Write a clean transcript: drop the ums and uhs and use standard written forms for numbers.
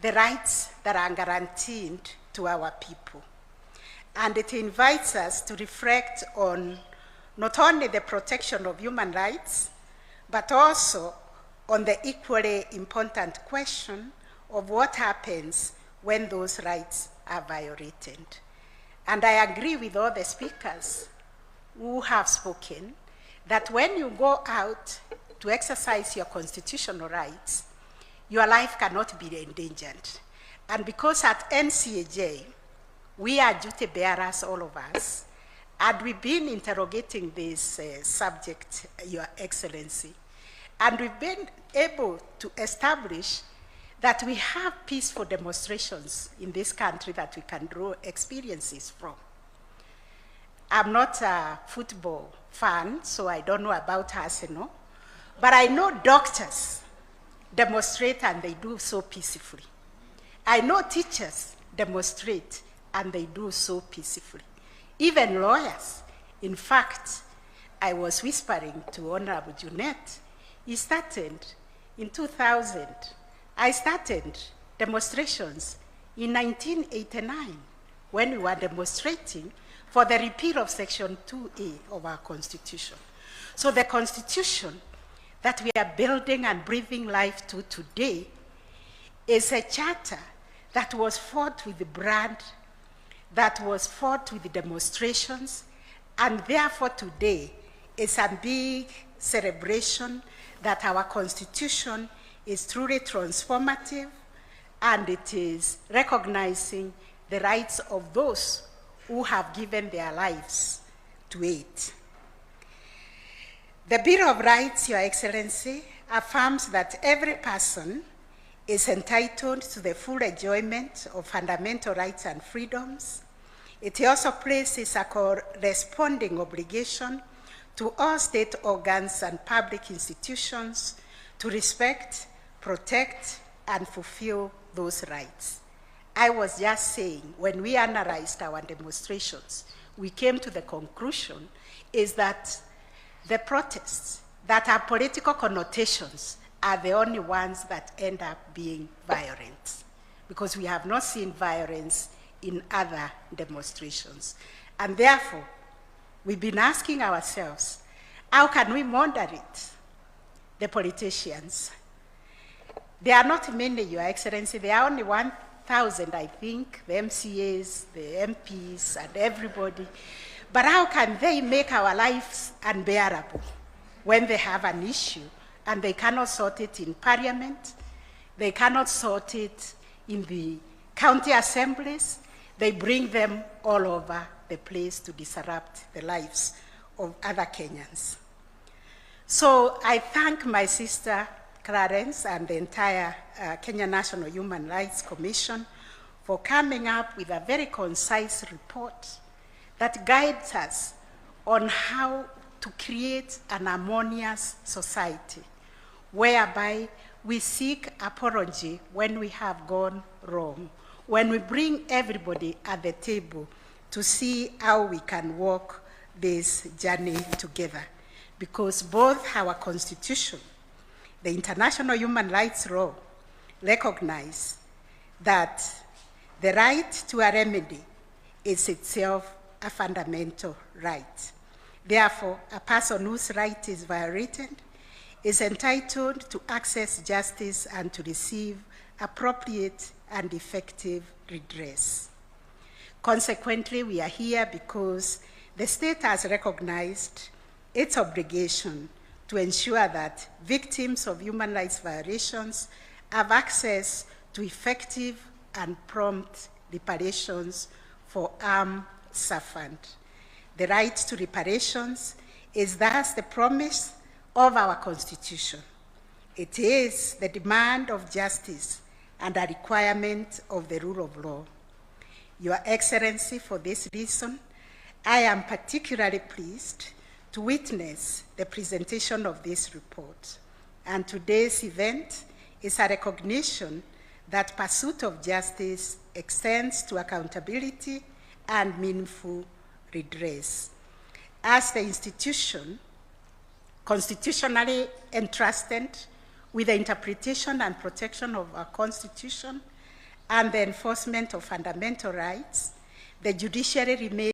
the rights that are guaranteed to our people. And it invites us to reflect on not only the protection of human rights, but also on the equally important question of what happens when those rights are violated. And I agree with all the speakers who have spoken that when you go out to exercise your constitutional rights, your life cannot be endangered. And because at NCAJ, we are duty bearers, all of us, and we've been interrogating this subject, Your Excellency, and we've been able to establish that we have peaceful demonstrations in this country that we can draw experiences from. I'm not a football fan, so I don't know about Arsenal, but I know doctors demonstrate and they do so peacefully. I know teachers demonstrate and they do so peacefully. Even lawyers. In fact, I was whispering to Honorable Junet, he started in 2000. I started demonstrations in 1989 when we were demonstrating for the repeal of Section 2A of our Constitution. So the Constitution that we are building and breathing life to today is a charter that was fought with the blood, that was fought with the demonstrations, and therefore today is a big celebration that our Constitution is truly transformative and it is recognizing the rights of those who have given their lives to it. The Bill of Rights, Your Excellency, affirms that every person is entitled to the full enjoyment of fundamental rights and freedoms. It also places a corresponding obligation to all state organs and public institutions to respect, protect, and fulfill those rights. I was just saying, when we analyzed our demonstrations, we came to the conclusion is that the protests that have political connotations are the only ones that end up being violent, because we have not seen violence in other demonstrations. And therefore, we've been asking ourselves, how can we moderate the politicians? There are not many, Your Excellency. There are only 1,000, I think, the MCAs, the MPs, and everybody. But how can they make our lives unbearable when they have an issue and they cannot sort it in Parliament, they cannot sort it in the county assemblies, they bring them all over the place to disrupt the lives of other Kenyans. So I thank my sister Clarence and the entire Kenya National Human Rights Commission for coming up with a very concise report that guides us on how to create an harmonious society, whereby we seek apology when we have gone wrong, when we bring everybody at the table to see how we can walk this journey together. Because both our Constitution, the international human rights law, recognize that the right to a remedy is itself a fundamental right. Therefore, a person whose right is violated is entitled to access justice and to receive appropriate and effective redress. Consequently, we are here because the state has recognized its obligation to ensure that victims of human rights violations have access to effective and prompt reparations for harm suffered. The right to reparations is thus the promise of our Constitution. It is the demand of justice and a requirement of the rule of law. Your Excellency, for this reason, I am particularly pleased to witness the presentation of this report. And today's event is a recognition that pursuit of justice extends to accountability and meaningful redress. As the institution constitutionally entrusted with the interpretation and protection of our Constitution, and the enforcement of fundamental rights, the judiciary remains